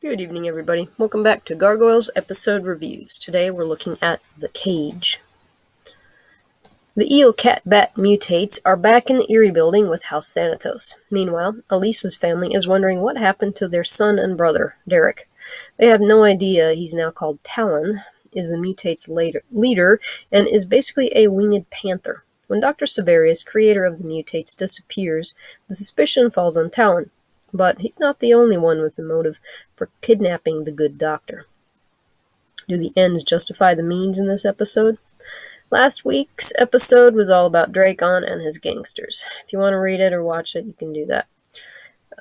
Good evening, everybody. Welcome back to Gargoyles episode reviews. Today we're looking at The Cage. The eel cat bat mutates are back in the Erie building with House Xanatos. Meanwhile, Elisa's family is wondering what happened to their son and brother, Derek. They have no idea he's now called Talon, is the mutates' leader, and is basically a winged panther. When Dr. Sevarius, creator of the mutates, disappears, the suspicion falls on Talon. But he's not the only one with the motive for kidnapping the good doctor. Do the ends justify the means in this episode? Last week's episode was all about Dracon and his gangsters. If you want to read it or watch it, you can do that.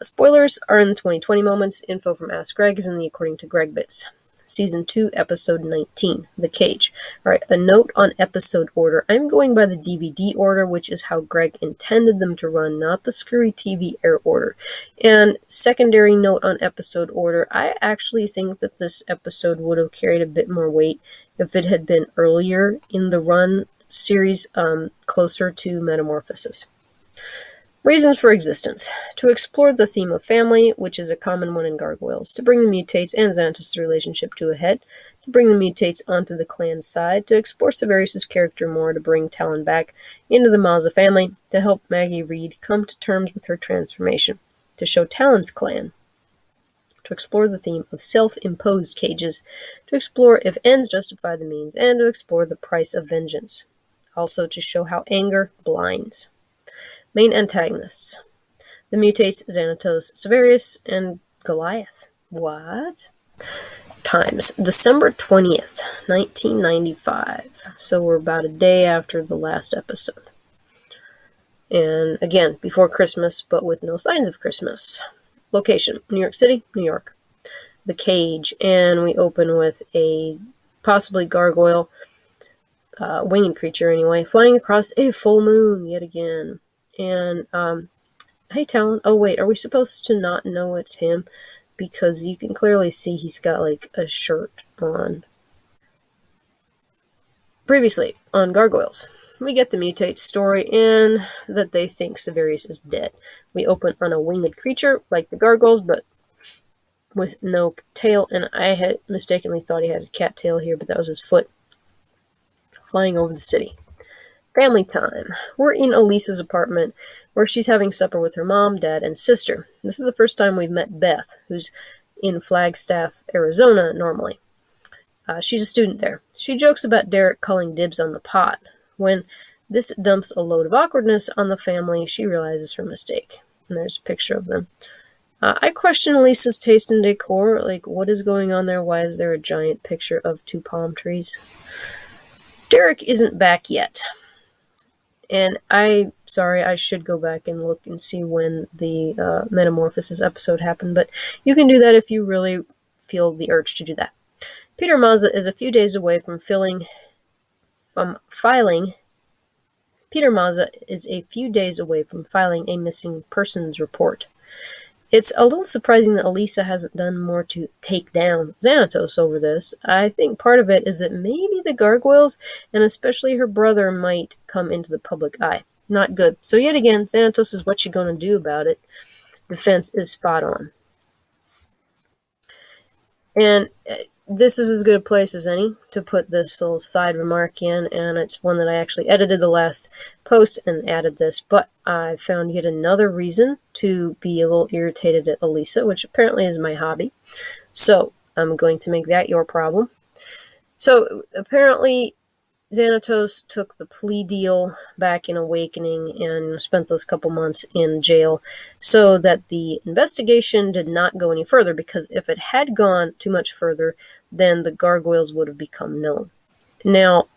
Spoilers are in the 2020 moments. Info from Ask Greg is in the According to Greg bits. Season 2, Episode 19, The Cage. Alright, a note on episode order. I'm going by the DVD order, which is how Greg intended them to run, not the screwy TV air order. And secondary note on episode order, I actually think that this episode would have carried a bit more weight if it had been earlier in the run series, closer to Metamorphosis. Reasons for existence. To explore the theme of family, which is a common one in Gargoyles. To bring the mutates and Xanatos' relationship to a head. To bring the mutates onto the clan's side. To explore Sevarius' character more. To bring Talon back into the Maza family. To help Maggie Reed come to terms with her transformation. To show Talon's clan. To explore the theme of self-imposed cages. To explore if ends justify the means. And to explore the price of vengeance. Also to show how anger blinds. Main antagonists. The mutates Xanatos, Sevarius, and Goliath. What? Times. December 20th, 1995. So we're about a day after the last episode. And again, before Christmas, but with no signs of Christmas. Location. New York City, New York. The Cage. And we open with a possibly gargoyle, winged creature anyway, flying across a full moon yet again. And, hey, Talon. Oh, wait, are we supposed to not know it's him? Because you can clearly see he's got, like, a shirt on. Previously, on Gargoyles, we get the mutate story and that they think Sevarius is dead. We open on a winged creature, like the Gargoyles, but with no tail. And I had mistakenly thought he had a cat tail here, but that was his foot. Flying over the city. Family time. We're in Elisa's apartment where she's having supper with her mom, dad, and sister. This is the first time we've met Beth, who's in Flagstaff, Arizona normally. She's a student there. She jokes about Derek calling dibs on the pot. When this dumps a load of awkwardness on the family, she realizes her mistake. And there's a picture of them. I question Elisa's taste in decor. Like, what is going on there? Why is there a giant picture of 2 palm trees? Derek isn't back yet. And I should go back and look and see when the Metamorphosis episode happened, but you can do that if you really feel the urge to do that. Peter Maza is a few days away from filing. Peter Maza is a few days away from filing a missing persons report. It's a little surprising that Elisa hasn't done more to take down Xanatos over this. I think part of it is that maybe the Gargoyles, and especially her brother, might come into the public eye. Not good. So yet again, Xanatos is what you're going to do about it. Defense is spot on. And this is as good a place as any to put this little side remark in, and it's one that I actually edited the last post and added this, but I found yet another reason to be a little irritated at Elisa, which apparently is my hobby. So I'm going to make that your problem. So apparently Xanatos took the plea deal back in Awakening and spent those couple months in jail so that the investigation did not go any further, because if it had gone too much further, then the Gargoyles would have become known. Now,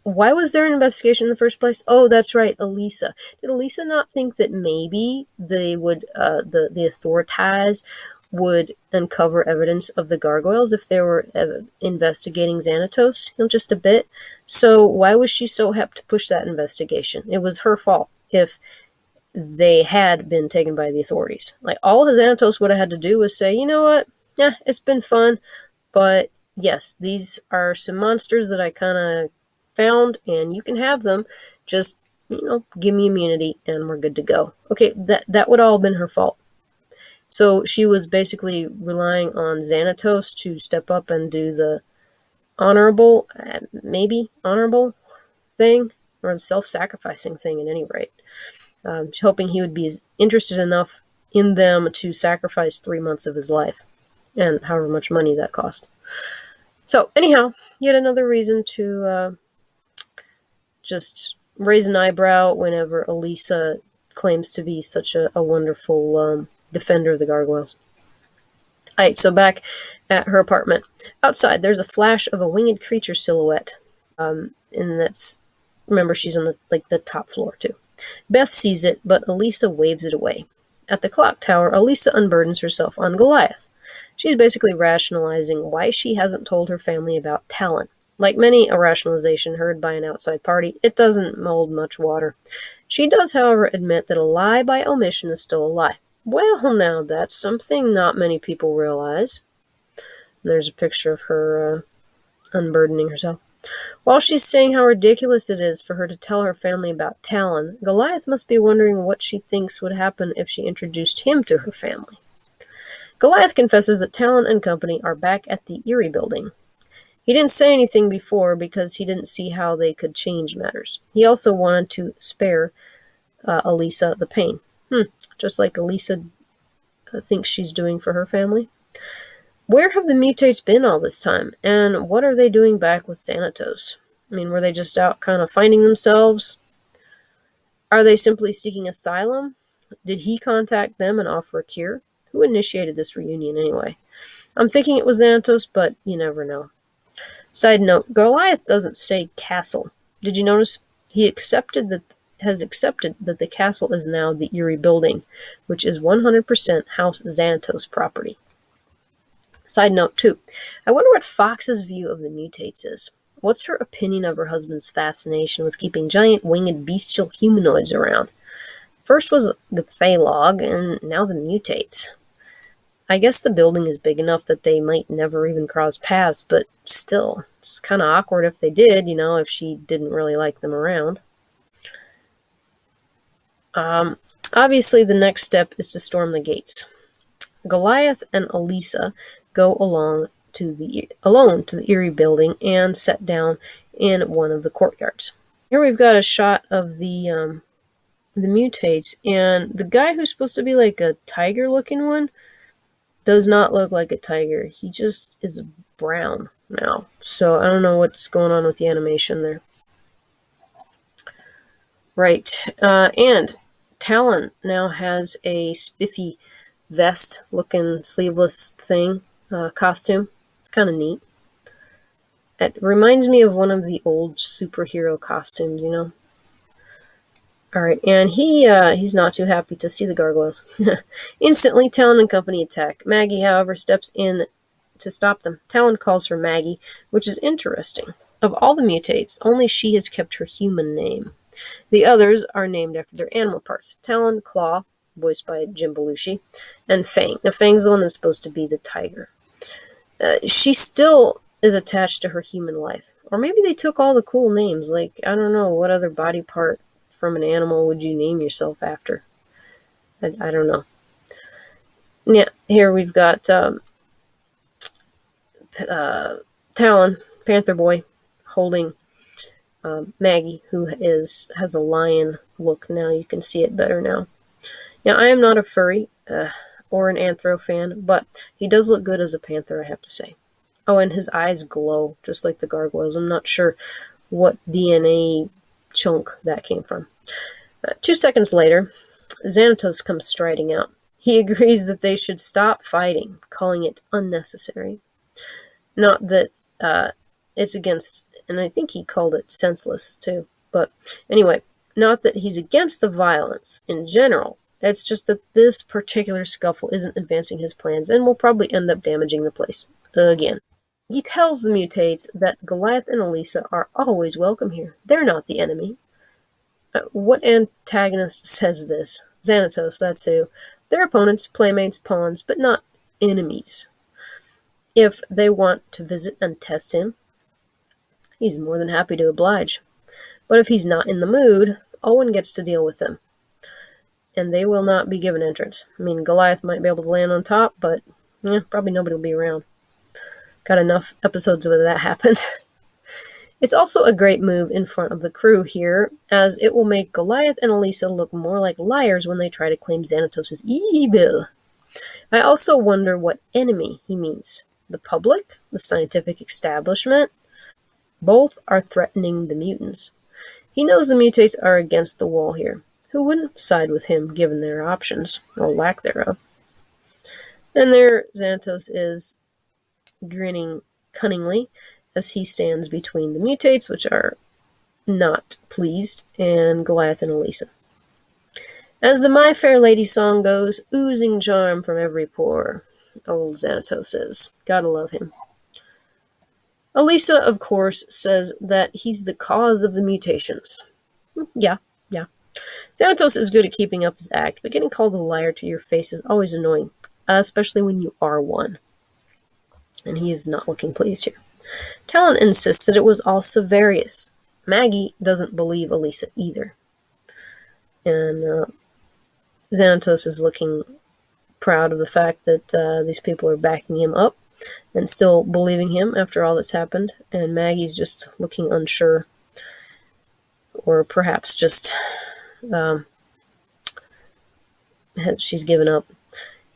why was there an investigation in the first place? Oh, that's right, Elisa. Did Elisa not think that maybe they would, the authorities would uncover evidence of the Gargoyles if they were investigating Xanatos, just a bit? So why was she so hep to push that investigation? It was her fault if they had been taken by the authorities. Like, all Xanatos would have had to do was say, you know what, yeah, it's been fun, but yes, these are some monsters that I kind of found, and you can have them. Just, give me immunity, and we're good to go. Okay, that would all have been her fault. So she was basically relying on Xanatos to step up and do the honorable, maybe honorable thing, or the self-sacrificing thing at any rate. Hoping he would be interested enough in them to sacrifice 3 months of his life, and however much money that cost. So, anyhow, yet another reason to just raise an eyebrow whenever Elisa claims to be such a wonderful defender of the Gargoyles. Alright, so back at her apartment. Outside, there's a flash of a winged creature silhouette. And that's, remember, she's on the top floor, too. Beth sees it, but Elisa waves it away. At the clock tower, Elisa unburdens herself on Goliath. She's basically rationalizing why she hasn't told her family about Talon. Like many a rationalization heard by an outside party, it doesn't hold much water. She does, however, admit that a lie by omission is still a lie. Well, now, that's something not many people realize. And there's a picture of her unburdening herself. While she's saying how ridiculous it is for her to tell her family about Talon, Goliath must be wondering what she thinks would happen if she introduced him to her family. Goliath confesses that Talon and company are back at the Erie building. He didn't say anything before because he didn't see how they could change matters. He also wanted to spare Elisa the pain. Just like Elisa thinks she's doing for her family. Where have the mutates been all this time, and what are they doing back with Xanatos? I mean, were they just out kind of finding themselves? Are they simply seeking asylum? Did he contact them and offer a cure? Who initiated this reunion anyway? I'm thinking it was Xanatos, but you never know. Side note, Goliath doesn't say castle. Did you notice? He has accepted that the castle is now the Erie building, which is 100% House Xanatos property. Side note 2. I wonder what Fox's view of the mutates is. What's her opinion of her husband's fascination with keeping giant winged bestial humanoids around? First was the Phalog, and now the mutates. I guess the building is big enough that they might never even cross paths, but still, it's kind of awkward if they did, if she didn't really like them around. Obviously, the next step is to storm the gates. Goliath and Elisa go alone to the Erie building and set down in one of the courtyards. Here we've got a shot of the mutates, and the guy who's supposed to be like a tiger-looking one does not look like a tiger. He just is brown now. So I don't know what's going on with the animation there. Right. And Talon now has a spiffy vest-looking sleeveless thing, costume. It's kind of neat. It reminds me of one of the old superhero costumes, Alright, and he's not too happy to see the Gargoyles. Instantly, Talon and company attack. Maggie, however, steps in to stop them. Talon calls her Maggie, which is interesting. Of all the mutates, only she has kept her human name. The others are named after their animal parts. Talon, Claw, voiced by Jim Belushi, and Fang. Now, Fang's the one that's supposed to be the tiger. She still is attached to her human life. Or maybe they took all the cool names. Like, I don't know, what other body part from an animal would you name yourself after? I don't know. Yeah, here we've got Talon, Panther Boy, holding Maggie, who has a lion look now. You can see it better now. Now, I am not a furry or an anthro fan, but he does look good as a panther, I have to say. Oh, and his eyes glow, just like the Gargoyles. I'm not sure what DNA chunk that came from. 2 seconds later, Xanatos comes striding out. He agrees that they should stop fighting, calling it unnecessary. Not that it's against, and I think he called it senseless too, but anyway, not that he's against the violence in general. It's just that this particular scuffle isn't advancing his plans and will probably end up damaging the place again. He tells the mutates that Goliath and Elisa are always welcome here. They're not the enemy. What antagonist says this? Xanatos, that's who. They're opponents, playmates, pawns, but not enemies. If they want to visit and test him, he's more than happy to oblige. But if he's not in the mood, Owen gets to deal with them. and they will not be given entrance. I mean, Goliath might be able to land on top, but probably nobody will be around. Got enough episodes where that happened. It's also a great move in front of the crew here, as it will make Goliath and Elisa look more like liars when they try to claim Xanatos is evil. I also wonder what enemy he means. The public? The scientific establishment? Both are threatening the mutants. He knows the mutates are against the wall here. Who wouldn't side with him given their options, or lack thereof? And there Xanatos is, grinning cunningly as he stands between the mutates, which are not pleased, and Goliath and Elisa. As the My Fair Lady song goes, oozing charm from every pore. Old Xanatos is. Gotta love him. Elisa, of course, says that he's the cause of the mutations. Yeah. Xanatos is good at keeping up his act, but getting called a liar to your face is always annoying, especially when you are one. And he is not looking pleased here. Talon insists that it was all Sevarius. Maggie doesn't believe Elisa either. And Xanatos is looking proud of the fact that these people are backing him up and still believing him after all that's happened. And Maggie's just looking unsure. Or perhaps just she's given up.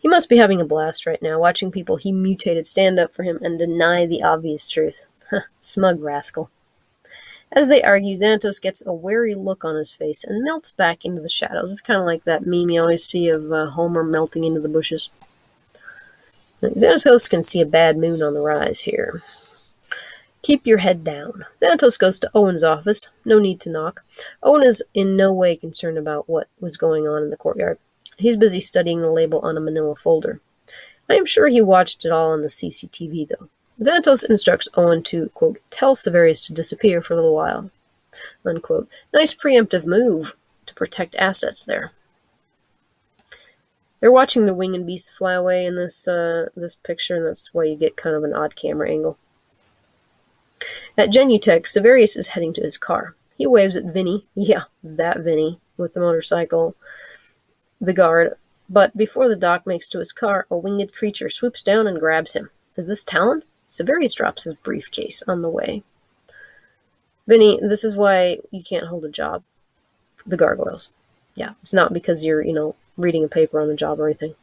He must be having a blast right now, watching people he mutated stand up for him and deny the obvious truth. Smug rascal. As they argue, Xanatos gets a wary look on his face and melts back into the shadows. It's kind of like that meme you always see of Homer melting into the bushes. Xanatos can see a bad moon on the rise here. Keep your head down. Xanatos goes to Owen's office. No need to knock. Owen is in no way concerned about what was going on in the courtyard. He's busy studying the label on a manila folder. I am sure he watched it all on the CCTV, though. Xanatos instructs Owen to, quote, tell Sevarius to disappear for a little while, unquote. Nice preemptive move to protect assets there. They're watching the winged beast fly away in this picture, and that's why you get kind of an odd camera angle. At Genutech, Sevarius is heading to his car. He waves at Vinny, yeah, that Vinny, with the motorcycle, the guard, but before the doc makes to his car, a winged creature swoops down and grabs him. Is this Talon? Sevarius drops his briefcase on the way. Vinny, this is why you can't hold a job. The Gargoyles. Yeah, it's not because you're, reading a paper on the job or anything.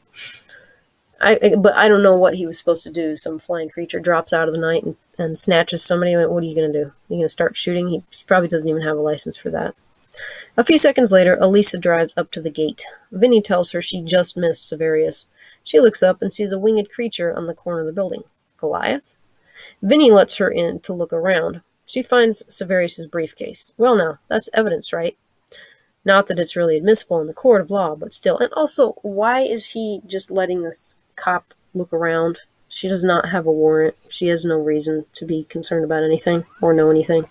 But I don't know what he was supposed to do. Some flying creature drops out of the night and snatches somebody. What are you going to do? Are you going to start shooting? He probably doesn't even have a license for that. A few seconds later, Elisa drives up to the gate. Vinny tells her she just missed Sevarius. She looks up and sees a winged creature on the corner of the building. Goliath? Vinny lets her in to look around. She finds Sevarius' briefcase. Well, now, that's evidence, right? Not that it's really admissible in the court of law, but still. And also, why is he just letting this cop look around? She does not have a warrant. She has no reason to be concerned about anything or know anything.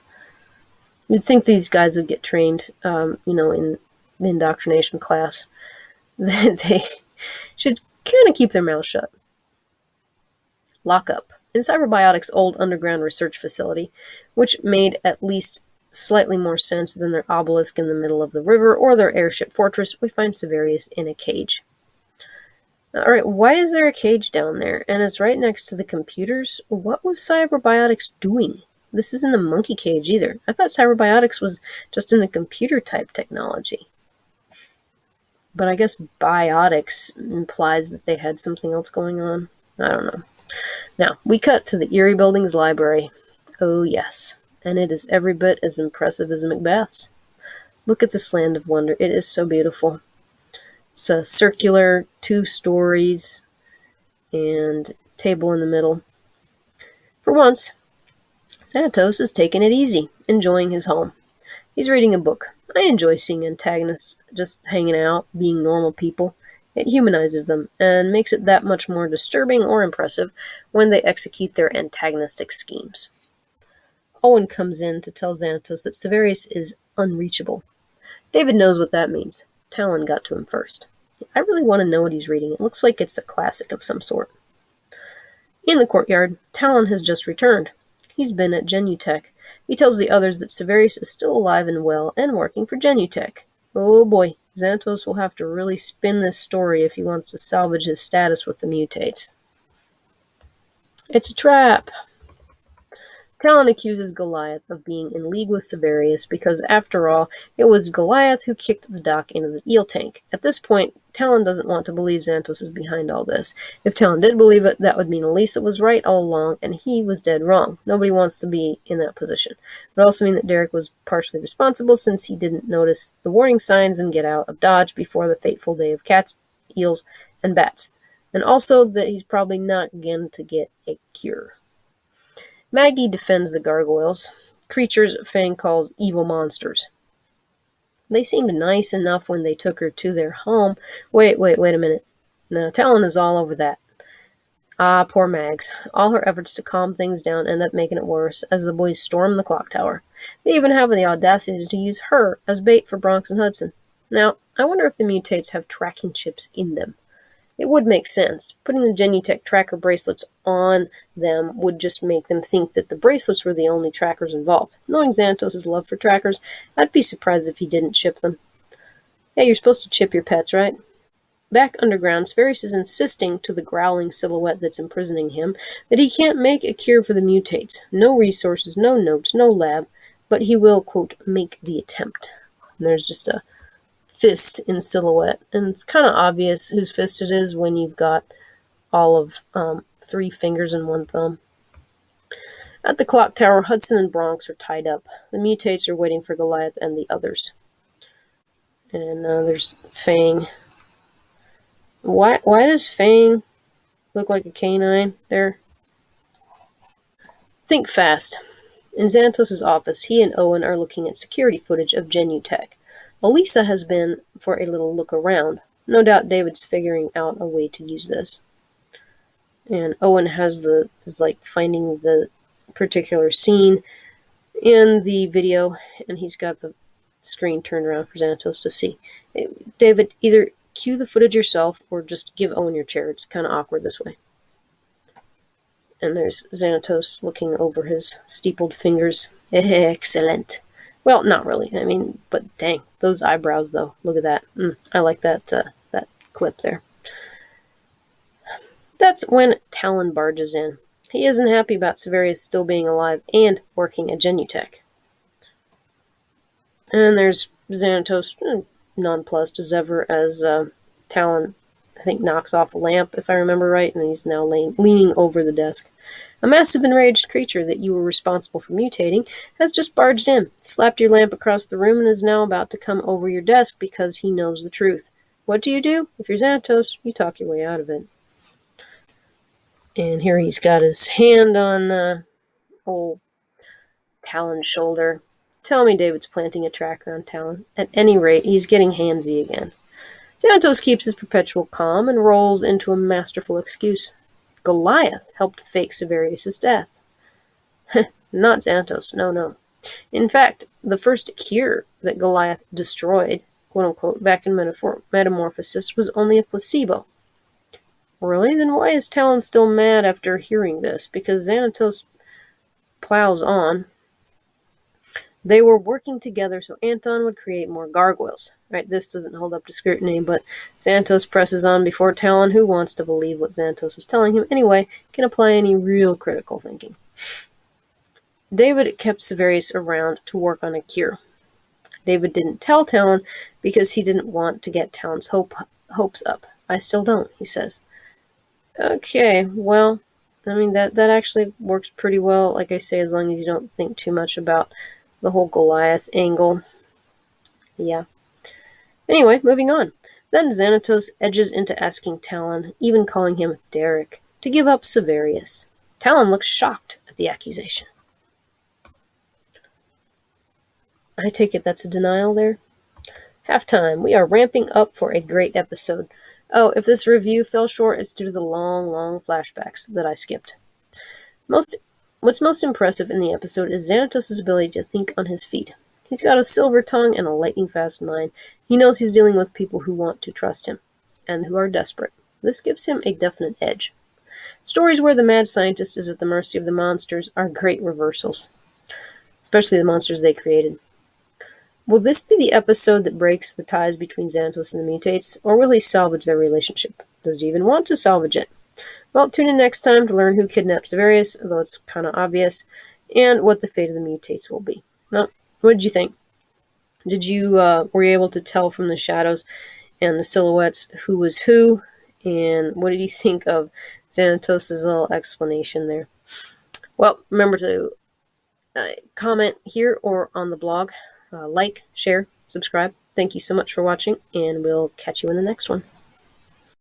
You'd think these guys would get trained, in the indoctrination class. They should kind of keep their mouths shut. Lockup. In Cyberbiotics' old underground research facility, which made at least slightly more sense than their obelisk in the middle of the river or their airship fortress, we find Sevarius in a cage. Alright, why is there a cage down there? And it's right next to the computers? What was Cyberbiotics doing? This isn't a monkey cage either. I thought Cyberbiotics was just in the computer-type technology. But I guess biotics implies that they had something else going on. I don't know. Now, we cut to the Erie Building's library. Oh, yes. And it is every bit as impressive as Macbeth's. Look at this land of wonder. It is so beautiful. It's a circular, 2 stories, and table in the middle. For once, Xanatos is taking it easy, enjoying his home. He's reading a book. I enjoy seeing antagonists just hanging out, being normal people. It humanizes them, and makes it that much more disturbing or impressive when they execute their antagonistic schemes. Owen comes in to tell Xanatos that Sevarius is unreachable. David knows what that means. Talon got to him first. I really want to know what he's reading. It looks like it's a classic of some sort. In the courtyard, Talon has just returned. He's been at Genutech. He tells the others that Sevarius is still alive and well and working for Genutech. Oh boy, Xanatos will have to really spin this story if he wants to salvage his status with the mutates. It's a trap! Talon accuses Goliath of being in league with Sevarius because, after all, it was Goliath who kicked the doc into the eel tank. At this point, Talon doesn't want to believe Xanatos is behind all this. If Talon did believe it, that would mean Elisa was right all along and he was dead wrong. Nobody wants to be in that position. It would also mean that Derek was partially responsible since he didn't notice the warning signs and get out of Dodge before the fateful day of cats, eels, and bats. And also that he's probably not going to get a cure. Maggie defends the gargoyles, creatures Fang calls evil monsters. They seemed nice enough when they took her to their home. Wait a minute. No, Talon is all over that. Ah, poor Mags. All her efforts to calm things down end up making it worse as the boys storm the clock tower. They even have the audacity to use her as bait for Bronx and Hudson. Now, I wonder if the mutates have tracking chips in them. It would make sense. Putting the Genutech tracker bracelets on them would just make them think that the bracelets were the only trackers involved. Knowing Xanatos' love for trackers, I'd be surprised if he didn't chip them. Hey, you're supposed to chip your pets, right? Back underground, Sevarius is insisting to the growling silhouette that's imprisoning him that he can't make a cure for the mutates. No resources, no notes, no lab, but he will, quote, make the attempt. And there's just a fist in silhouette, and it's kind of obvious whose fist it is when you've got all of 3 fingers and 1 thumb. At the clock tower, Hudson and Bronx are tied up. The mutates are waiting for Goliath and the others. And there's Fang. Why does Fang look like a canine there? Think fast. In Xanatos' office, he and Owen are looking at security footage of Genutech. Elisa has been for a little look around. No doubt David's figuring out a way to use this. And Owen is finding the particular scene in the video, and he's got the screen turned around for Xanatos to see. David, either cue the footage yourself or just give Owen your chair. It's kind of awkward this way. And there's Xanatos looking over his steepled fingers. Excellent. Well, not really. I mean, but dang, those eyebrows, though. Look at that. I like that clip there. That's when Talon barges in. He isn't happy about Sevarius still being alive and working at Genutech. And there's Xanatos, nonplussed as ever, as Talon, I think, knocks off a lamp, if I remember right, and he's now leaning over the desk. A massive enraged creature that you were responsible for mutating has just barged in, slapped your lamp across the room, and is now about to come over your desk because he knows the truth. What do? If you're Xanatos, you talk your way out of it. And here he's got his hand on old Talon's shoulder. Tell me David's planting a tracker on Talon. At any rate, he's getting handsy again. Xanatos keeps his perpetual calm and rolls into a masterful excuse. Goliath helped fake Sevarius' death. Not Xanatos, no. In fact, the first cure that Goliath destroyed, quote-unquote, back in Metamorphosis was only a placebo. Really? Then why is Talon still mad after hearing this? Because Xanatos plows on. They were working together so Anton would create more gargoyles. Right, this doesn't hold up to scrutiny, but Xanatos presses on before Talon, who wants to believe what Xanatos is telling him anyway, can apply any real critical thinking. David kept Sevarius around to work on a cure. David didn't tell Talon because he didn't want to get Talon's hopes up. I still don't, he says. Okay, well, I mean, that actually works pretty well, like I say, as long as you don't think too much about the whole Goliath angle. Yeah. Anyway, moving on. Then Xanatos edges into asking Talon, even calling him Derek, to give up Sevarius. Talon looks shocked at the accusation. I take it that's a denial there? Halftime. We are ramping up for a great episode. Oh, if this review fell short, it's due to the long flashbacks that I skipped. What's most impressive in the episode is Xanatos' ability to think on his feet. He's got a silver tongue and a lightning-fast mind. He knows he's dealing with people who want to trust him, and who are desperate. This gives him a definite edge. Stories where the mad scientist is at the mercy of the monsters are great reversals, especially the monsters they created. Will this be the episode that breaks the ties between Xanatos and the mutates, or will he salvage their relationship? Does he even want to salvage it? Well, tune in next time to learn who kidnapped Sevarius, although it's kind of obvious, and what the fate of the mutates will be. Now, what did you think? Were you able to tell from the shadows and the silhouettes who was who? And what did you think of Xanatos' little explanation there? Well, remember to comment here or on the blog. Like, share, subscribe. Thank you so much for watching, and we'll catch you in the next one.